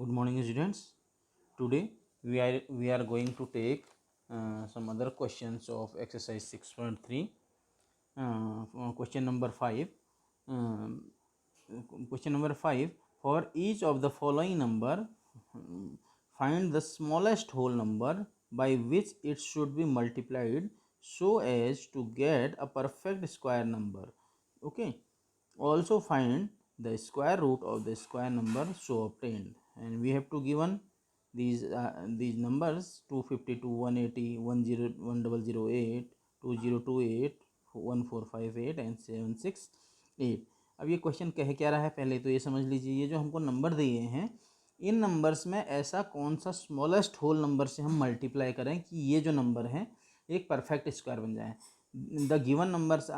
Good morning, students. Today we are going to take some other questions of exercise 6.3. Question number 5. Um, Question number 5. For each of the following number, find the smallest whole number by which it should be multiplied so as to get a perfect square number. Okay. Also find the square root of the square number so obtained, and we have to given these numbers 252, 180, 1008, 2028, 1458 and 768. अब ये question कह क्या रहा है, पहले तो ये समझ लीजिए, ये जो हमको नंबर दिए हैं, इन नंबर्स में ऐसा कौन सा स्मॉलेस्ट होल नंबर से हम मल्टीप्लाई करें कि ये जो नंबर है एक परफेक्ट स्क्वायर बन जाए. The given numbers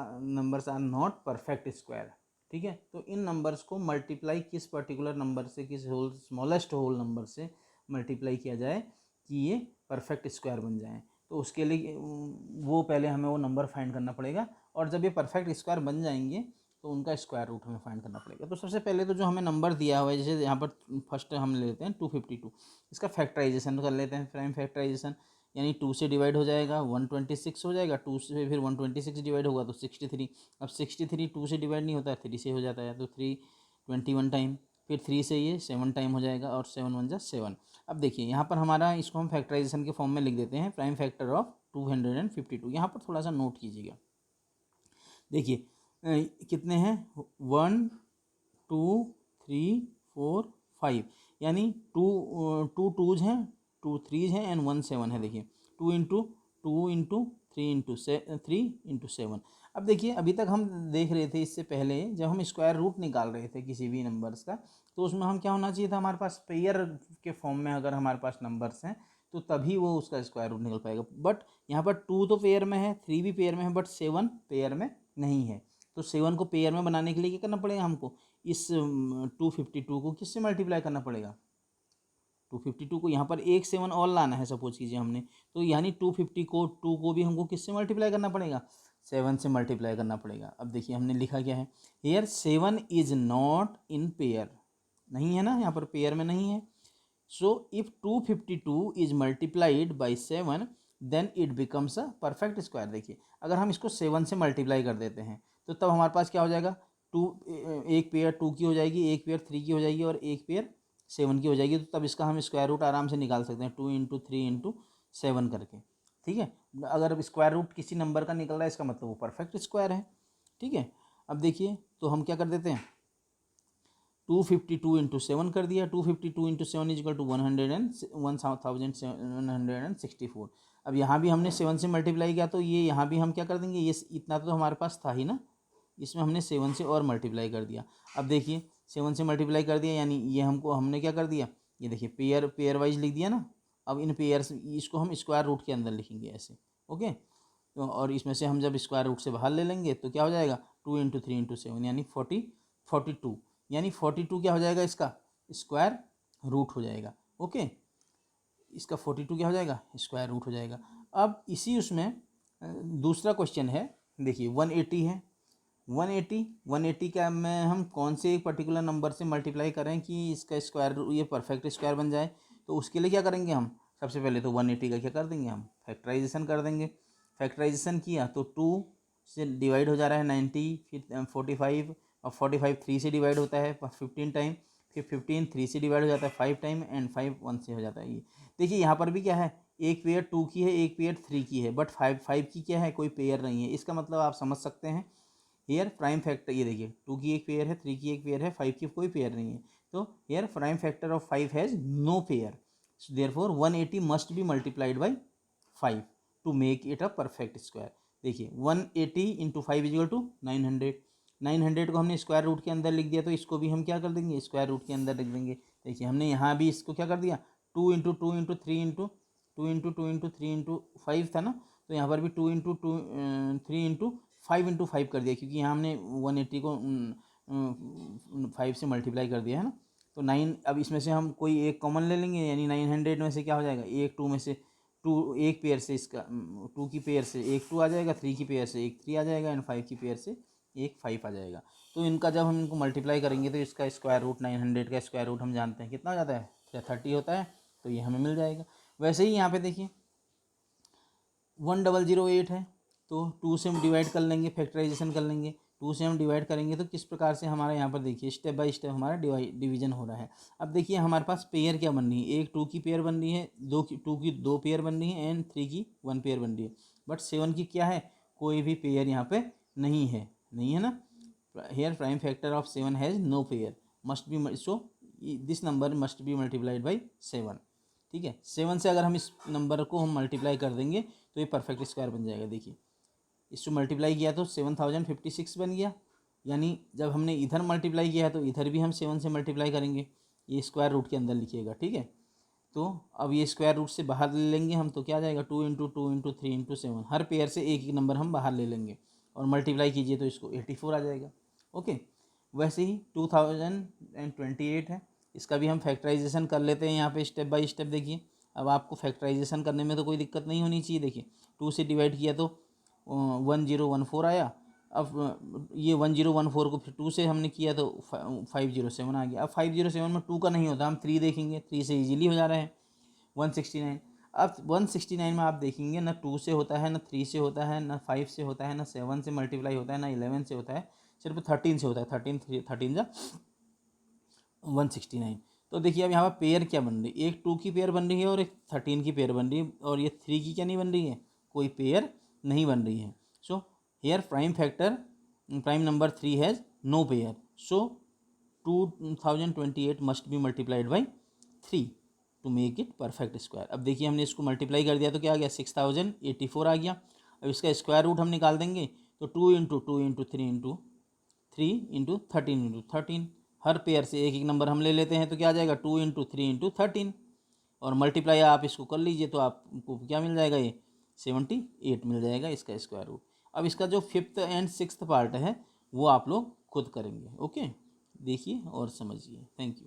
are not perfect square. ठीक है, तो इन नंबर्स को मल्टीप्लाई किस पर्टिकुलर नंबर से, किस होल स्मॉलेस्ट होल नंबर से मल्टीप्लाई किया जाए कि ये परफेक्ट स्क्वायर बन जाए. तो उसके लिए वो पहले हमें वो नंबर फाइंड करना पड़ेगा, और जब ये परफेक्ट स्क्वायर बन जाएंगे तो उनका स्क्वायर रूट हमें फाइंड करना पड़ेगा. तो सबसे पहले तो जो हमें नंबर दिया हुआ है, जैसे यहाँ पर फर्स्ट हम ले लेते हैं 252, इसका फैक्टराइजेशन कर लेते हैं. प्राइम फैक्टराइजेशन यानी 2 से डिवाइड हो जाएगा 126 हो जाएगा, 2 से फिर 126 डिवाइड होगा तो 63. अब 63 2 से डिवाइड नहीं होता है, 3 से हो जाता है, तो 321 टाइम, फिर 3 से ये 7 टाइम हो जाएगा, और 7 1 जा 7. अब देखिए यहाँ पर हमारा, इसको हम फैक्टराइजेशन के फॉर्म में लिख देते हैं, प्राइम फैक्टर ऑफ 252. यहाँ पर थोड़ा सा नोट कीजिएगा. देखिए कितने हैं, 1 2 3 4 5, यानी टू टूज हैं, 2 3 हैं एंड 1 7 है. देखिए 2 इंटू 3 इंटू 7. अब देखिए अभी तक हम देख रहे थे, इससे पहले जब हम स्क्वायर रूट निकाल रहे थे किसी भी नंबर्स का, तो उसमें हम क्या होना चाहिए था, हमारे पास पेयर के फॉर्म में अगर हमारे पास नंबर्स हैं तो तभी वो उसका स्क्वायर रूट निकल पाएगा. बट यहाँ पर 2 तो पेयर में है, 3 भी पेयर में है, बट 7 पेयर में नहीं है. तो 7 को पेयर में बनाने के लिए क्या करना पड़ेगा हमको, इस 252 को किससे मल्टीप्लाई करना पड़ेगा, 252 को यहाँ पर एक 7 और लाना है सपोज कीजिए हमने, तो यानी 250 को 2 को भी हमको किससे मल्टीप्लाई करना पड़ेगा, 7 से मल्टीप्लाई करना पड़ेगा. अब देखिए हमने लिखा क्या है, here 7 is not in pair, नहीं है ना, यहाँ पर पेयर में नहीं है. So if 252 is multiplied by 7 then it becomes a perfect square. देखिए अगर हम इसको 7 से मल्टीप्लाई कर देते हैं तो तब हमारे पास क्या हो जाएगा, एक पेयर 2 की हो जाएगी, एक पेयर 3 की हो जाएगी, और एक पेयर 7 की हो जाएगी. तो तब इसका हम स्क्वायर रूट आराम से निकाल सकते हैं, 2 इंटू 3 इंटू 7 करके. ठीक है, अगर स्क्वायर रूट किसी नंबर का निकल रहा है इसका मतलब वो परफेक्ट स्क्वायर है. ठीक है, अब देखिए तो हम क्या कर देते हैं, 252 इंटू 7 कर दिया, 252 इंटू 7 इज इक्वल टू 1764. अब यहाँ भी हमने 7 से मल्टीप्लाई किया, तो ये यहाँ भी हम क्या कर देंगे, ये इतना तो हमारे पास था ही ना, इसमें हमने 7 से और मल्टीप्लाई कर दिया. अब देखिए 7 से मल्टीप्लाई कर दिया, यानी ये हमने क्या कर दिया, ये देखिए पेयर वाइज लिख दिया ना. अब इन पेयर इसको हम स्क्वायर रूट के अंदर लिखेंगे ऐसे. ओके, तो और इसमें से हम जब स्क्वायर रूट से बाहर ले लेंगे तो क्या हो जाएगा, 2 इंटू 3 इंटू 7 यानी 42, यानी 42 क्या हो जाएगा, इसका स्क्वायर रूट हो जाएगा. ओके, इसका 42 क्या हो जाएगा, स्क्वायर रूट हो जाएगा. अब इसी उसमें दूसरा क्वेश्चन है, देखिए 180 है, 180 का में हम कौन से एक पर्टिकुलर नंबर से मल्टीप्लाई करें कि इसका स्क्वायर ये परफेक्ट स्क्वायर बन जाए. तो उसके लिए क्या करेंगे हम, सबसे पहले तो 180 का क्या कर देंगे, हम फैक्टराइजेशन कर देंगे. फैक्टराइजेशन किया तो 2 से डिवाइड हो जा रहा है 90, फिर 45, और 45 3 से डिवाइड होता है 15 टाइम, फिर 15 3 से डिवाइड हो जाता है 5 टाइम, एंड 5 1 से हो जाता है. ये देखिए यहाँ पर भी क्या है, एक पेयर 2 की है, एक पेयर 3 की है, बट 5 की क्या है, कोई पेयर नहीं है. इसका मतलब आप समझ सकते हैं, हेयर प्राइम फैक्टर, ये देखिए 2 की एक पेयर है, 3 की एक पेयर है, 5 की कोई पेयर नहीं है. तो here prime factor of 5 has no pair, so therefore 180 must be multiplied by 5 to make it a perfect square. देखिए 180 इंटू 5 इजिकल टू 900 को हमने स्क्वायर रूट के अंदर लिख दिया, तो इसको भी हम क्या कर देंगे, स्क्वायर रूट के अंदर लिख देंगे. देखिए हमने यहाँ भी इसको क्या कर दिया, 2 into 2 into 3 into 2 into 2 into 3 into 5 था ना, तो यहाँ पर भी 2 इंटू 2 3 इंटू 5 इंटू 5 कर दिया, क्योंकि यहाँ हमने 180 को 5 से मल्टीप्लाई कर दिया है ना. तो 9, अब इसमें से हम कोई एक कॉमन ले लेंगे, यानी 900 में से क्या हो जाएगा, एक 2 में से 2, एक पेयर से इसका 2 की पेयर से एक 2 आ जाएगा, 3 की पेयर से एक 3 आ जाएगा, एंड 5 की पेयर से एक 5 आ जाएगा. तो इनका जब हम इनको मल्टीप्लाई करेंगे तो इसका स्क्वायर रूट 900 का स्क्वायर रूट हम जानते हैं कितना हो जाता है, या 30 होता है तो ये हमें मिल जाएगा। वैसे ही यहाँ पे देखिए 1008 है तो 2 से हम डिवाइड कर लेंगे, फैक्टराइजेशन कर लेंगे, 2 से हम डिवाइड करेंगे तो किस प्रकार से हमारा यहाँ पर देखिए स्टेप बाय स्टेप हमारा डिवीजन हो रहा है। अब देखिए हमारे पास पेयर क्या बन रही है, एक 2 की पेयर बन रही है, 2 की 2 पेयर बन रही है एंड 3 की 1 पेयर बन रही है। बट 7 की क्या है, कोई भी पेयर यहाँ पे नहीं है ना। Here prime factor of 7 has no pair must be, so this number must be multiplied by 7। ठीक है, 7 से अगर हम इस नंबर को हम मल्टीप्लाई कर देंगे तो ये परफेक्ट स्क्वायर बन जाएगा। देखिए इसको मल्टीप्लाई किया तो 7056 बन गया, यानी जब हमने इधर मल्टीप्लाई किया है तो इधर भी हम 7 से मल्टीप्लाई करेंगे, ये स्क्वायर रूट के अंदर लिखिएगा। ठीक है, तो अब ये स्क्वायर रूट से बाहर ले लेंगे हम तो क्या आ जाएगा 2 इंटू 2 इंटू 3 इंटू 7, हर पेयर से एक एक नंबर हम बाहर ले लेंगे और मल्टीप्लाई कीजिए तो इसको 84 आ जाएगा। ओके, वैसे ही 2028 है, इसका भी हम फैक्टराइजेशन कर लेते हैं यहाँ पे स्टेप बाय स्टेप। देखिए अब आपको फैक्टराइजेशन करने में तो कोई दिक्कत नहीं होनी चाहिए। देखिए 2 से डिवाइड किया तो 1014 आया, अब ये 1014 को फिर 2 से हमने किया तो 507 आ गया। अब 507 में 2 का नहीं होता, हम 3 देखेंगे, 3 से इजीली हो जा रहा है 169। अब 169 में आप देखेंगे ना 2 से होता है, ना 3 से होता है, ना 5 से होता है, ना 7 से मल्टीप्लाई होता है, ना 11 से होता है, सिर्फ 13 से होता है। 13 जा 169। तो देखिए अब यहाँ पर पेयर क्या बन रही है, एक 2 की पेयर बन रही है और एक 13 की पेयर बन रही है, और ये 3 की क्या नहीं बन रही है, कोई पेयर नहीं बन रही है। So here prime number 3 has no pair, so 2028 must be multiplied by 3 to make it perfect square. अब देखिए हमने इसको मल्टीप्लाई कर दिया तो क्या आ गया 6084 आ गया। अब इसका स्क्वायर रूट हम निकाल देंगे तो 2 into 2 into 3 into 3 into 13 into 13, हर पेयर से एक एक नंबर हम ले लेते हैं तो क्या आ जाएगा 2 इंटू 3 इंटू 13, और मल्टीप्लाई आप इसको कर लीजिए तो आपको क्या मिल जाएगा, ये 78 मिल जाएगा इसका स्क्वायर रूट। अब इसका जो 5th एंड 6th पार्ट है वो आप लोग खुद करेंगे। ओके, देखिए और समझिए। Thank you.